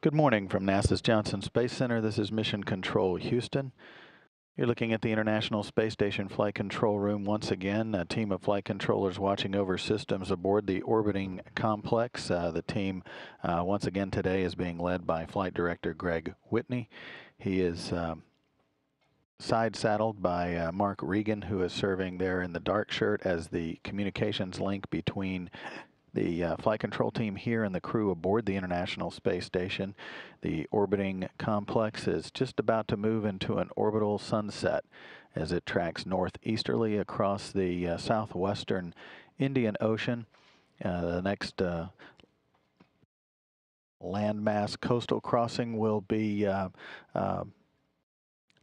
Good morning from NASA's Johnson Space Center. This is Mission Control Houston. You're looking at the International Space Station Flight Control Room once again. A team of flight controllers watching over systems aboard the orbiting complex. The team once again today is being led by Flight Director Greg Whitney. He is side saddled by Mark Regan, who is serving there in the dark shirt as the communications link between the flight control team here and the crew aboard the International Space Station. The orbiting complex is just about to move into an orbital sunset as it tracks northeasterly across the southwestern Indian Ocean. The next landmass coastal crossing will be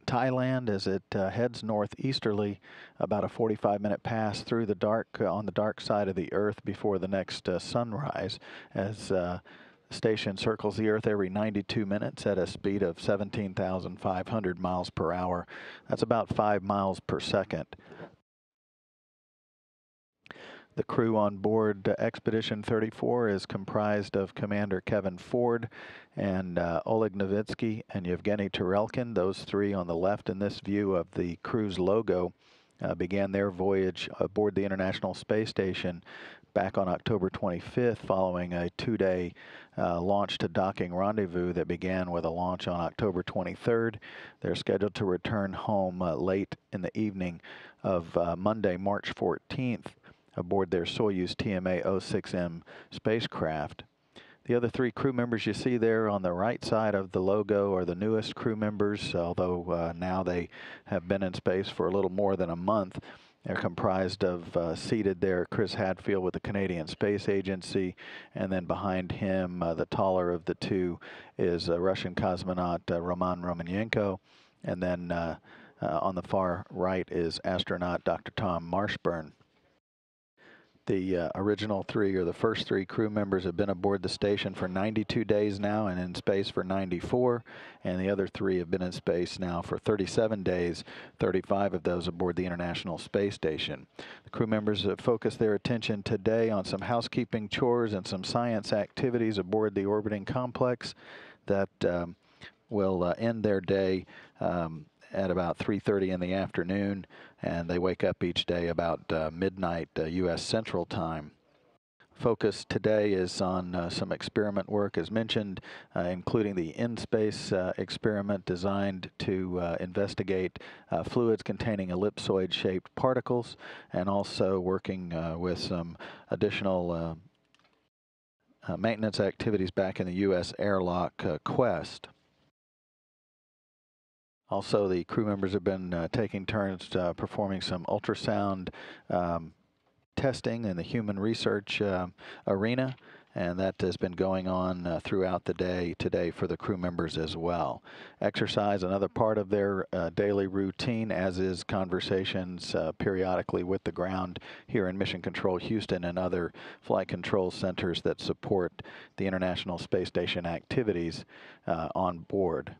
Thailand as it heads northeasterly, about a 45-minute pass through the dark on the dark side of the Earth before the next sunrise, as the station circles the Earth every 92 minutes at a speed of 17,500 miles per hour. That's about 5 miles per second. The crew on board Expedition 34 is comprised of Commander Kevin Ford and Oleg Novitsky and Yevgeny Tarelkin. Those three on the left in this view of the crew's logo began their voyage aboard the International Space Station back on October 25th, following a two-day launch to docking rendezvous that began with a launch on October 23rd. They're scheduled to return home late in the evening of Monday, March 14th. Aboard their Soyuz TMA-06M spacecraft. The other three crew members you see there on the right side of the logo are the newest crew members, although now they have been in space for a little more than a month. They're comprised of, seated there, Chris Hadfield with the Canadian Space Agency, and then behind him, the taller of the two, is Russian cosmonaut Roman Romanenko, and then on the far right is astronaut Dr. Tom Marshburn. The original three, or the first three crew members, have been aboard the station for 92 days now and in space for 94, and the other three have been in space now for 37 days, 35 of those aboard the International Space Station. The crew members have focused their attention today on some housekeeping chores and some science activities aboard the orbiting complex that will end their day at about 3:30 in the afternoon, and they wake up each day about midnight U.S. Central Time. Focus today is on some experiment work, as mentioned, including the in-space experiment designed to investigate fluids containing ellipsoid-shaped particles, and also working with some additional maintenance activities back in the U.S. airlock Quest. Also, the crew members have been taking turns performing some ultrasound testing in the human research arena, and that has been going on throughout the day today for the crew members as well. Exercise, another part of their daily routine, as is conversations periodically with the ground here in Mission Control Houston and other flight control centers that support the International Space Station activities on board.